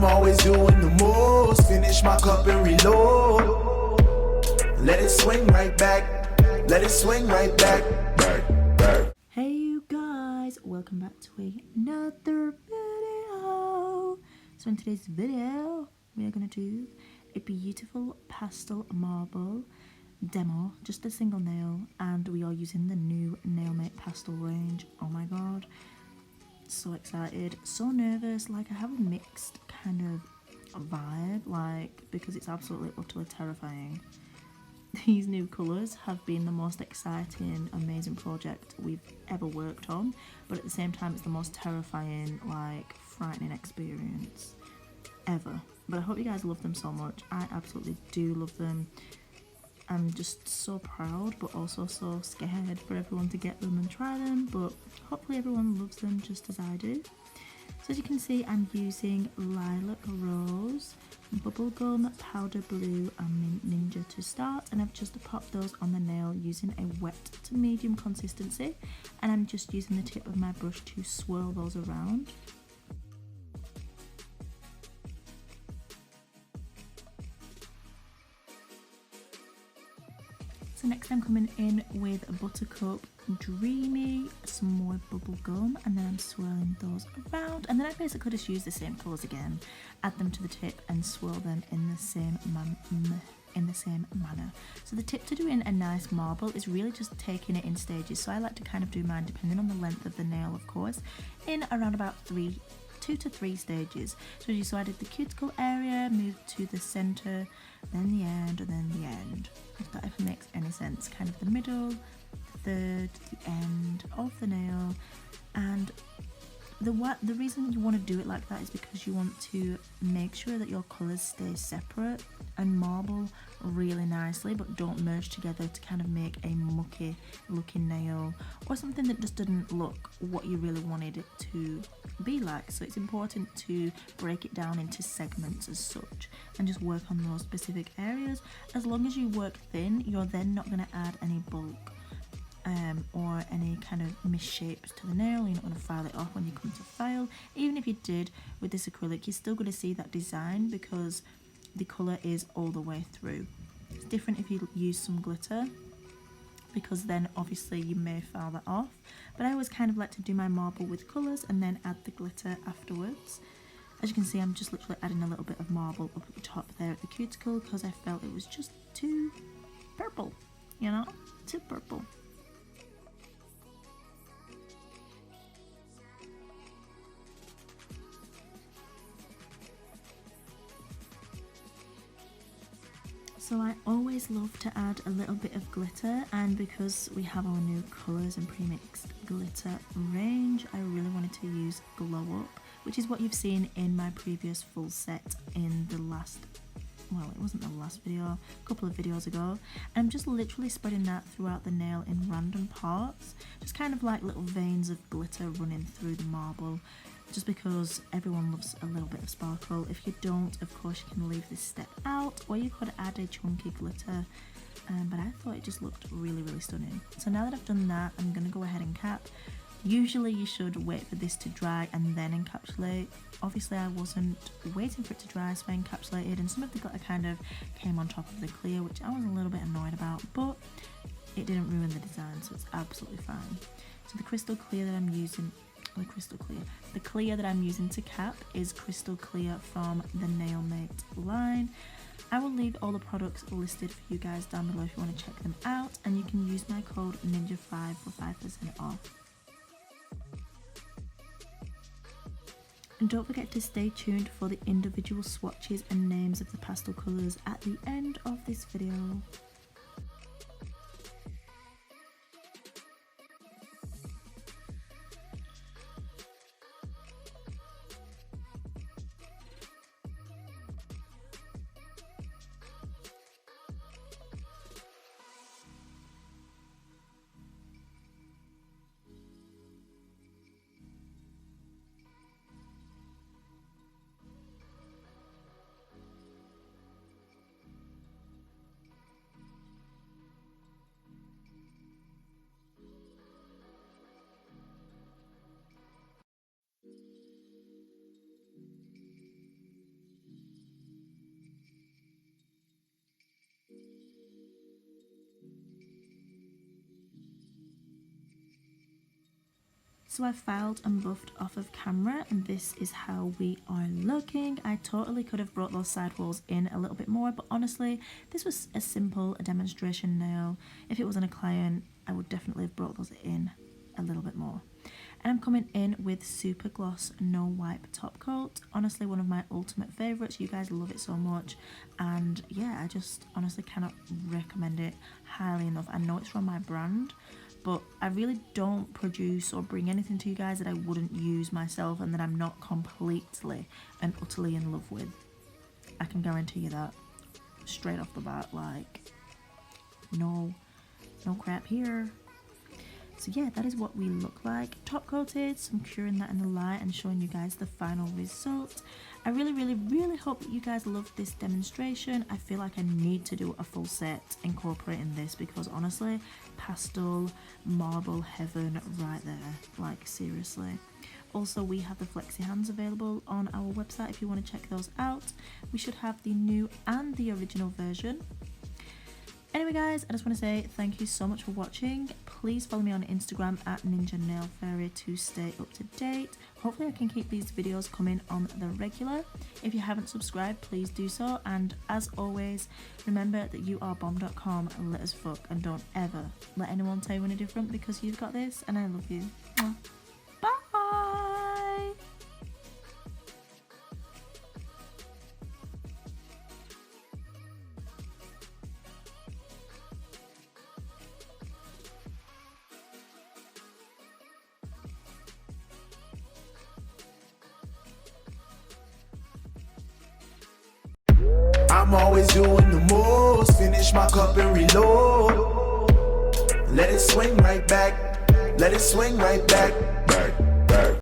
I'm always doing the most. Finish my cup and reload. Let it swing right back. Let it swing right back. Hey you guys, welcome back to another video. So in today's video, we are going to do a beautiful pastel marble demo, just a single nail, and we are using the new Nailmate pastel range. Oh my god, so excited, so nervous. Like, I have a mixed kind of vibe, like, because it's absolutely utterly terrifying. These new colours have been the most exciting, amazing project we've ever worked on, but at the same time it's the most terrifying, like, frightening experience ever. But I hope you guys love them so much. I absolutely do love them. I'm just so proud, but also so scared for everyone to get them and try them, but hopefully everyone loves them just as I do. So as you can see, I'm using Lilac Rose, Bubblegum, Powder Blue and Mint Ninja to start, and I've just popped those on the nail using a wet to medium consistency, and I'm just using the tip of my brush to swirl those around. So next I'm coming in with Buttercup Dreamy, some more Bubblegum, and then I'm swirling those around, and then I basically just use the same colours again, add them to the tip and swirl them in the same manner. So the tip to doing a nice marble is really just taking it in stages. So I like to kind of do mine, depending on the length of the nail of course, in around about 2 to 3 stages. So I did the cuticle area, moved to the centre, then the end, and then the end. If that ever makes any sense. Kind of the middle, the third, the end of the nail. And the reason you want to do it like that is because you want to make sure that your colours stay separate and marble really nicely, but don't merge together to kind of make a mucky looking nail or something that just didn't look what you really wanted it to be like. So it's important to break it down into segments as such and just work on those specific areas. As long as you work thin, you're then not going to add any bulk or any kind of misshapes to the nail. You're not going to file it off when you come to file. Even if you did with this acrylic, you're still going to see that design because the colour is all the way through. It's different if you use some glitter, because then obviously you may file that off, but I always kind of like to do my marble with colours and then add the glitter afterwards. As you can see, I'm just literally adding a little bit of marble up at the top there at the cuticle because I felt it was just too purple, you know, too purple. So I always love to add a little bit of glitter, and because we have our new colours and pre-mixed glitter range, I really wanted to use Glow Up, which is what you've seen in my previous full set in the last, well, it wasn't the last video, a couple of videos ago. And I'm just literally spreading that throughout the nail in random parts, just kind of like little veins of glitter running through the marble, just because everyone loves a little bit of sparkle. If you don't, of course you can leave this step out, or you could add a chunky glitter, but I thought it just looked really stunning. So now that I've done that, I'm going to go ahead and cap. Usually you should wait for this to dry and then encapsulate. Obviously I wasn't waiting for it to dry, so I encapsulated, and some of the glitter kind of came on top of the clear, which I was a little bit annoyed about, but it didn't ruin the design, so it's absolutely fine. So the crystal clear that I'm using, the clear that I'm using to cap is Crystal Clear from the Nailmate line. I will leave all the products listed for you guys down below if you want to check them out, and you can use my code NINJA5 for 5% off. And don't forget to stay tuned for the individual swatches and names of the pastel colours at the end of this video. So I filed and buffed off of camera, and this is how we are looking. I totally could have brought those sidewalls in a little bit more, but honestly, this was a simple demonstration nail. If it wasn't a client, I would definitely have brought those in a little bit more. And I'm coming in with Super Gloss No Wipe Top Coat. Honestly, one of my ultimate favourites. You guys love it so much. And yeah, I just honestly cannot recommend it highly enough. I know it's from my brand, but I really don't produce or bring anything to you guys that I wouldn't use myself and that I'm not completely and utterly in love with. I can guarantee you that straight off the bat. Like, no crap here. So yeah, that is what we look like top coated. So I'm curing that in the light and showing you guys the final result. I really hope that you guys loved this demonstration. I feel like I need to do a full set incorporating this, because honestly, pastel marble heaven right there, like seriously. Also, we have the flexi hands available on our website if you want to check those out. We should have the new and the original version. Anyway guys, I just want to say thank you so much for watching. Please follow me on Instagram at Ninja Nail Fairy to stay up to date. Hopefully I can keep these videos coming on the regular. If you haven't subscribed, please do so. And as always, remember that you are bomb.com and let us fuck, and don't ever let anyone tell you any different, because you've got this and I love you. Mwah. Bye! I'm always doing the most. Finish my cup and reload. Let it swing right back. Let it swing right back.